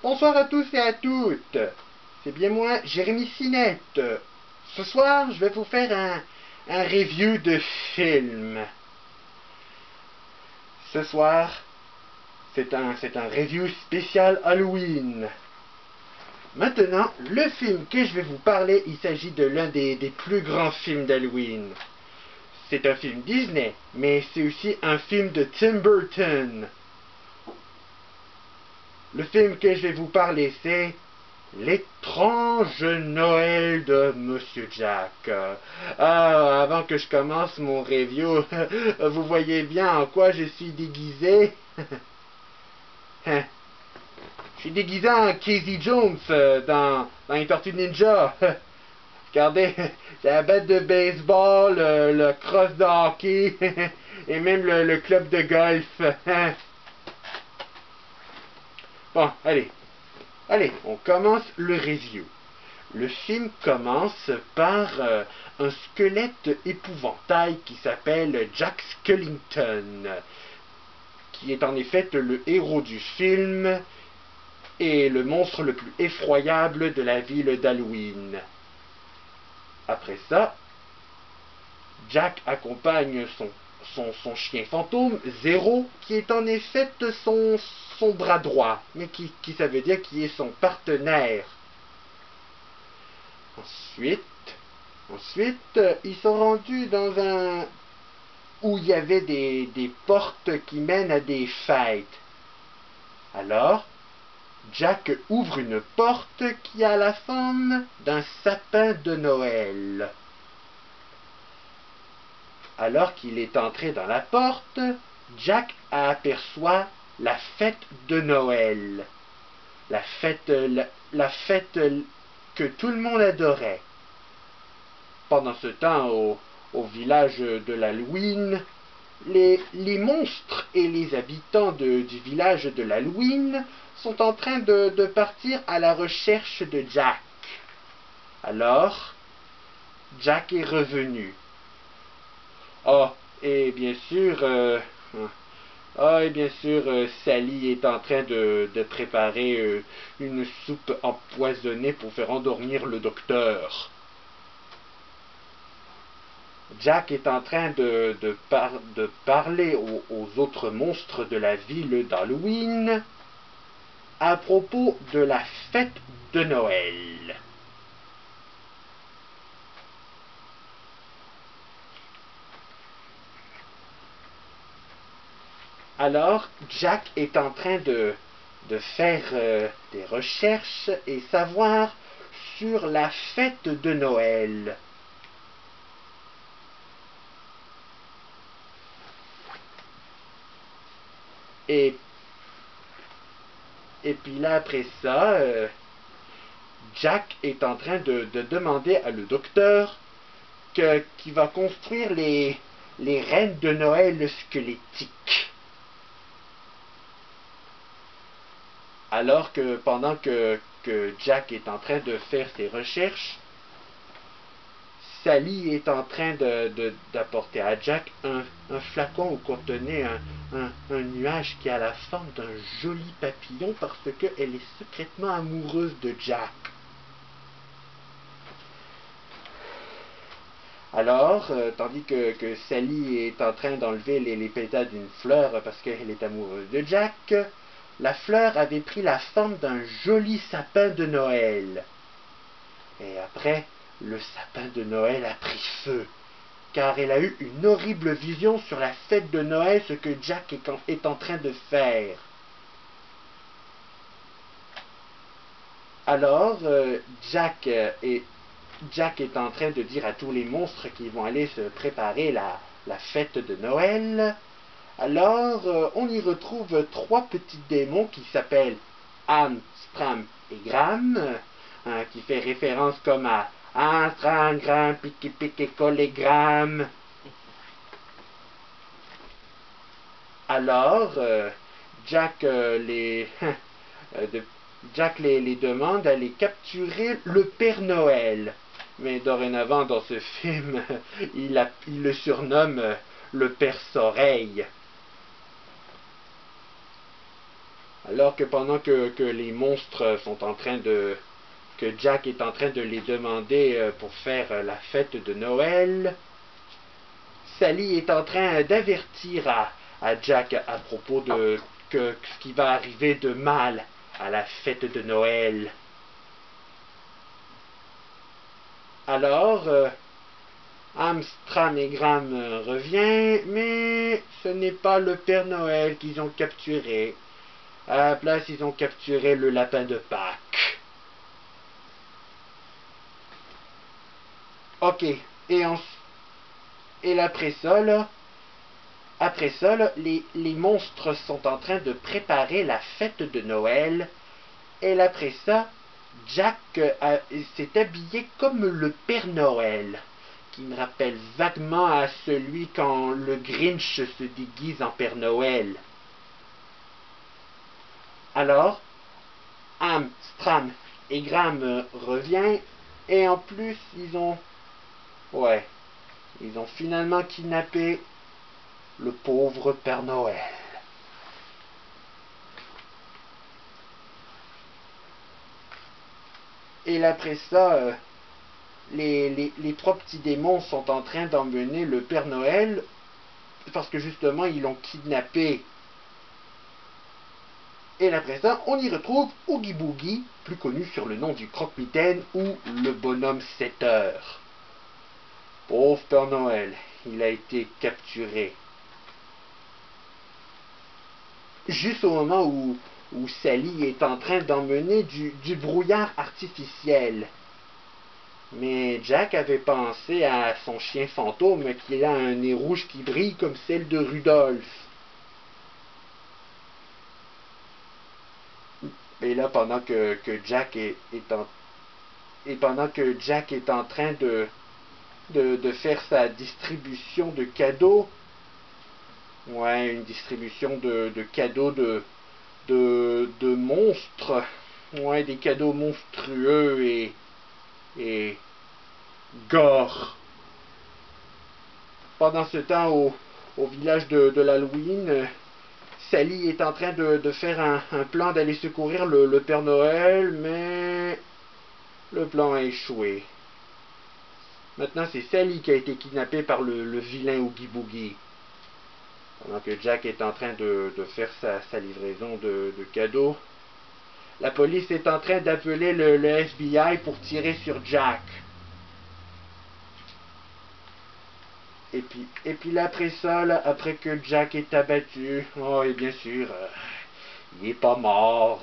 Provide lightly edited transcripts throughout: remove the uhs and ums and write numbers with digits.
Bonsoir à tous et à toutes. C'est bien moi, Jérémy Sinette. Ce soir, je vais vous faire un review de film. Ce soir, c'est un review spécial Halloween. Maintenant, le film que je vais vous parler, il s'agit de l'un des plus grands films d'Halloween. C'est un film Disney, mais c'est aussi un film de Tim Burton. Le film que je vais vous parler, c'est L'étrange Noël de Monsieur Jack. Avant que je commence mon review, vous voyez bien en quoi je suis déguisé? Je suis déguisé en Casey Jones dans les Tortues Ninja. Regardez, j'ai la batte de baseball, le cross de hockey et même le club de golf. Bon, allez, on commence le review. Le film commence par un squelette épouvantail qui s'appelle Jack Skellington, qui est en effet le héros du film et le monstre le plus effroyable de la ville d'Halloween. Après ça, Jack accompagne son chien fantôme, Zero, qui est en effet son bras droit, mais qui ça veut dire qui est son partenaire. Ensuite, ils sont rendus dans un où il y avait des portes qui mènent à des fêtes. Alors, Jack ouvre une porte qui a la forme d'un sapin de Noël. Alors qu'il est entré dans la porte, Jack aperçoit la fête de Noël. La fête que tout le monde adorait. Pendant ce temps, au village de l'Halloween, les monstres et les habitants du village de l'Halloween sont en train de partir à la recherche de Jack. Alors, Jack est revenu. Et bien sûr, Sally est en train de préparer une soupe empoisonnée pour faire endormir le docteur. Jack est en train de parler aux autres monstres de la ville d'Halloween à propos de la fête de Noël. Alors, Jack est en train de faire des recherches et savoir sur la fête de Noël. Et puis là, après ça, Jack est en train de demander à le docteur qui va construire les reines de Noël squelettiques. Alors que pendant que Jack est en train de faire ses recherches, Sally est en train d'apporter à Jack un flacon où contenait un nuage qui a la forme d'un joli papillon parce qu'elle est secrètement amoureuse de Jack. Alors, tandis que Sally est en train d'enlever les pétales d'une fleur parce qu'elle est amoureuse de Jack, la fleur avait pris la forme d'un joli sapin de Noël. Et après, le sapin de Noël a pris feu, car elle a eu une horrible vision sur la fête de Noël, ce que Jack est en train de faire. Alors, Jack est en train de dire à tous les monstres qu'ils vont aller se préparer la fête de Noël. Alors, on y retrouve trois petits démons qui s'appellent Ham, Stram et Gram, qui fait référence comme à Ham, Stram, Gram, Pique, Pique, Collégramme. Alors, Jack les demande d'aller capturer le Père Noël. Mais dorénavant, dans ce film, il le surnomme le perce-oreille. Alors que pendant que les monstres sont en train de... que Jack est en train de les demander pour faire la fête de Noël, Sally est en train d'avertir à Jack à propos de ce qui va arriver de mal à la fête de Noël. Alors, Ham, et Gram revient, mais ce n'est pas le Père Noël qu'ils ont capturé. À la place, ils ont capturé le lapin de Pâques. Ok, et après ça, les monstres sont en train de préparer la fête de Noël. Et après ça, Jack s'est habillé comme le Père Noël, qui me rappelle vaguement à celui quand le Grinch se déguise en Père Noël. Alors, Ham, Stram et Gram reviennent, et en plus, ils ont finalement kidnappé le pauvre Père Noël. Et après ça, les trois petits démons sont en train d'emmener le Père Noël parce que justement ils l'ont kidnappé. Et après ça, on y retrouve Oogie Boogie, plus connu sur le nom du Croque-Mitaine ou le bonhomme 7 heures. Pauvre Père Noël, il a été capturé. Juste au moment où Sally est en train d'emmener du brouillard artificiel. Mais Jack avait pensé à son chien fantôme qui a un nez rouge qui brille comme celle de Rudolph. Et là, pendant que Jack est en train de faire sa distribution de cadeaux, une distribution de cadeaux de monstres, des cadeaux monstrueux et gore. Pendant ce temps, au village de l'Halloween, Sally est en train de faire un plan d'aller secourir le Père Noël, mais le plan a échoué. Maintenant, c'est Sally qui a été kidnappée par le vilain Oogie Boogie. Pendant que Jack est en train de faire sa livraison de cadeaux, la police est en train d'appeler le FBI pour tirer sur Jack. Et puis là, après ça, après que Jack est abattu, et bien sûr, il n'est pas mort.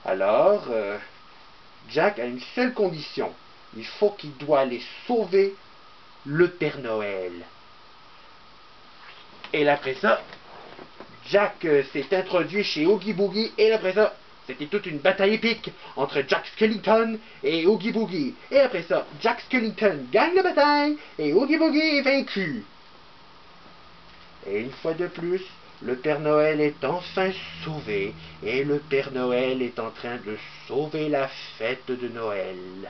Alors, Jack a une seule condition. Il faut qu'il doit aller sauver le Père Noël. Et là, après ça, Jack s'est introduit chez Oogie Boogie. Et là, après ça, c'était toute une bataille épique entre Jack Skellington et Oogie Boogie. Et après ça, Jack Skellington gagne la bataille et Oogie Boogie est vaincu. Et une fois de plus, le Père Noël est enfin sauvé et le Père Noël est en train de sauver la fête de Noël.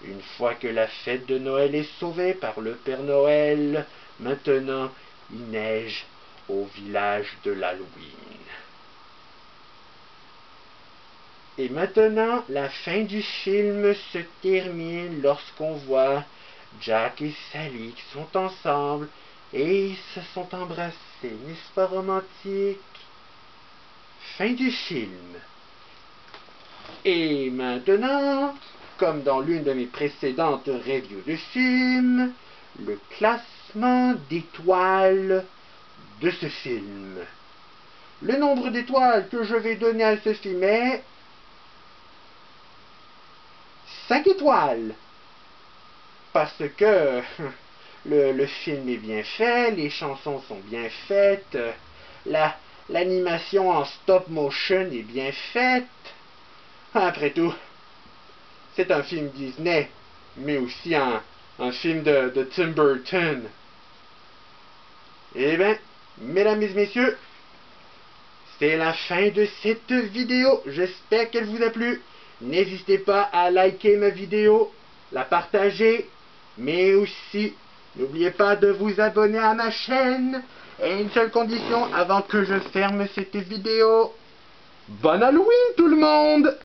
Une fois que la fête de Noël est sauvée par le Père Noël, maintenant il neige au village de l'Halloween. Et maintenant, la fin du film se termine lorsqu'on voit Jack et Sally qui sont ensemble et ils se sont embrassés. N'est-ce pas romantique? Fin du film. Et maintenant, comme dans l'une de mes précédentes reviews de film, le classement d'étoiles de ce film. Le nombre d'étoiles que je vais donner à ce film est 5 étoiles. Parce que le film est bien fait, les chansons sont bien faites, l'animation en stop motion est bien faite. Après tout, c'est un film Disney, mais aussi un film de Tim Burton. Eh bien, mesdames et messieurs, c'est la fin de cette vidéo. J'espère qu'elle vous a plu. N'hésitez pas à liker ma vidéo, la partager Mais aussi, n'oubliez pas de vous abonner à ma chaîne. Et une seule condition avant que je ferme cette vidéo. Bonne Halloween tout le monde!